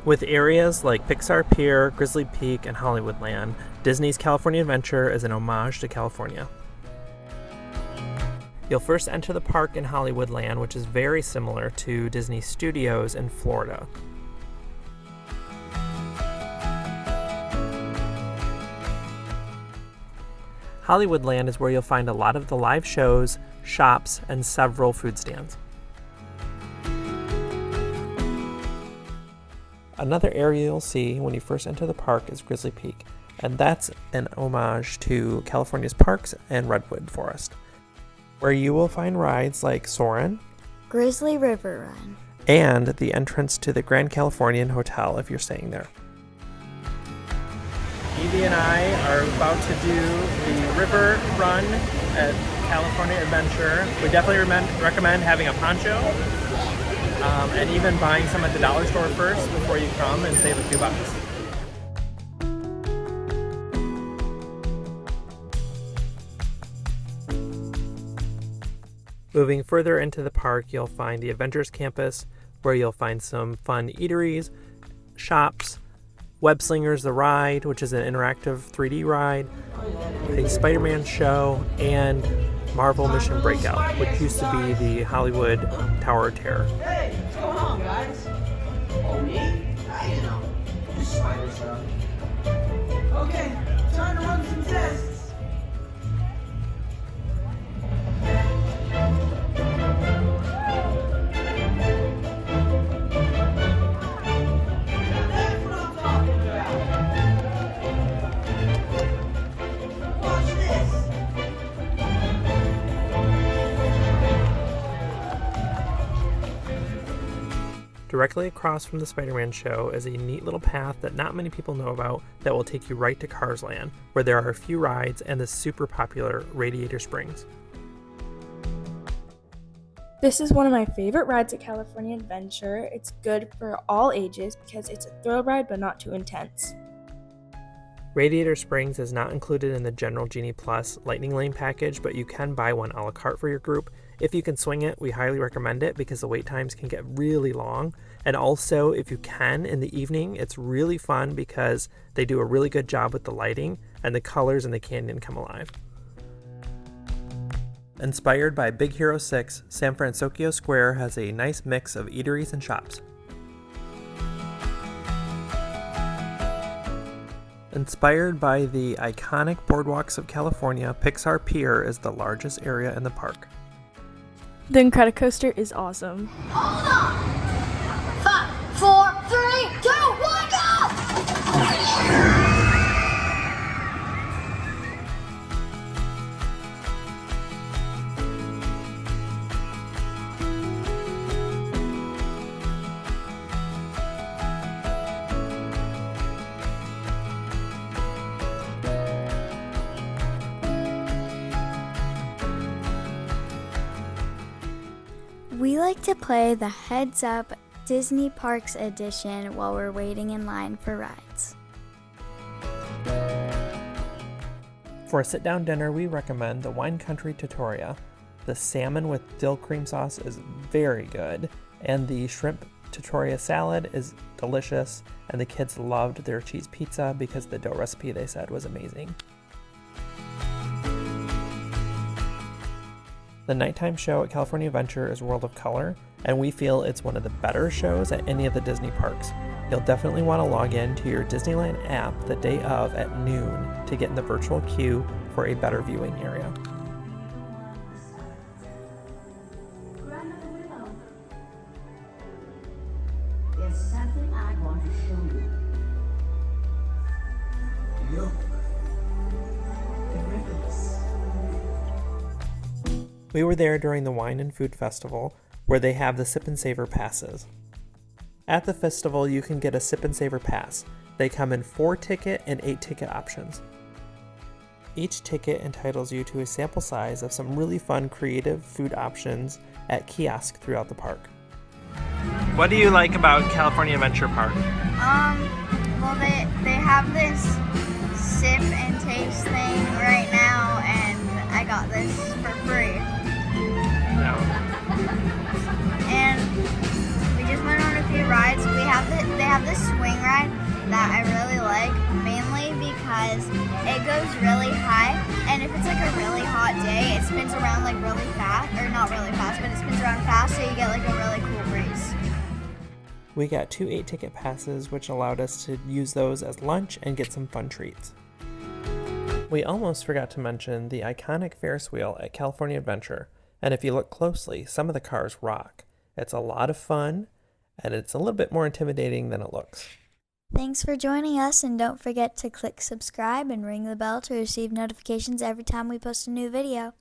With areas like Pixar Pier, Grizzly Peak, and Hollywoodland, Disney's California Adventure is an homage to California. You'll first enter the park in Hollywoodland, which is very similar to Disney Studios in Florida. Hollywoodland is where you'll find a lot of the live shows, shops, and several food stands. Another area you'll see when you first enter the park is Grizzly Peak, and that's an homage to California's parks and Redwood Forest, where you will find rides like Soar'in, Grizzly River Run, and the entrance to the Grand Californian Hotel if you're staying there. Evie and I are about to do the river run at California Adventure. We definitely recommend having a poncho and even buying some at the dollar store first before you come and save a few bucks. Moving further into the park, you'll find the Avengers Campus, where you'll find some fun eateries, shops, Web Slingers the Ride, which is an interactive 3D ride, a Spider-Man show, and Marvel Mission Breakout, which used to be the Hollywood Tower of Terror. Hey, what's going on, guys? Oh, me? You know, just spider stuff. Okay, time to run some tests. Directly across from the Spider-Man show is a neat little path that not many people know about that will take you right to Cars Land, where there are a few rides and the super popular Radiator Springs. This is one of my favorite rides at California Adventure. It's good for all ages because it's a thrill ride but not too intense. Radiator Springs is not included in the general Genie Plus Lightning Lane package, but you can buy one a la carte for your group. If you can swing it, we highly recommend it because the wait times can get really long. And also, if you can, in the evening, it's really fun because they do a really good job with the lighting and the colors in the canyon come alive. Inspired by Big Hero 6, San Fransokyo Square has a nice mix of eateries and shops. Inspired by the iconic boardwalks of California, Pixar Pier is the largest area in the park. The Incredicoaster is awesome. Hold on! 5, 4, 3, 2, 1, go! We like to play the Heads Up Disney Parks edition while we're waiting in line for rides. For a sit-down dinner, we recommend the Wine Country Trattoria. The salmon with dill cream sauce is very good, and the shrimp trattoria salad is delicious, and the kids loved their cheese pizza because the dough recipe they said was amazing. The nighttime show at California Adventure is World of Color, and we feel it's one of the better shows at any of the Disney parks. You'll definitely want to log in to your Disneyland app the day of at noon to get in the virtual queue for a better viewing area. There's something I want to show you. Look. The ribbons. We were there during the Wine and Food Festival, where they have the Sip and Savor passes. At the festival, you can get a Sip and Savor pass. They come in 4-ticket and 8-ticket options. Each ticket entitles you to a sample size of some really fun creative food options at kiosks throughout the park. What do you like about California Adventure Park? Well, they have this sip and taste thing right now, and I got this for free. No. And we just went on a few rides. They have this swing ride that I really like, mainly because it goes really high, and if it's like a really hot day, it spins around like really fast, or not really fast, but it spins around fast, so you get like a really cool breeze. We got 2 8-ticket passes, which allowed us to use those as lunch and get some fun treats. We almost forgot to mention the iconic Ferris wheel at California Adventure, and if you look closely, some of the cars rock. It's a lot of fun, and it's a little bit more intimidating than it looks. Thanks for joining us, and don't forget to click subscribe and ring the bell to receive notifications every time we post a new video.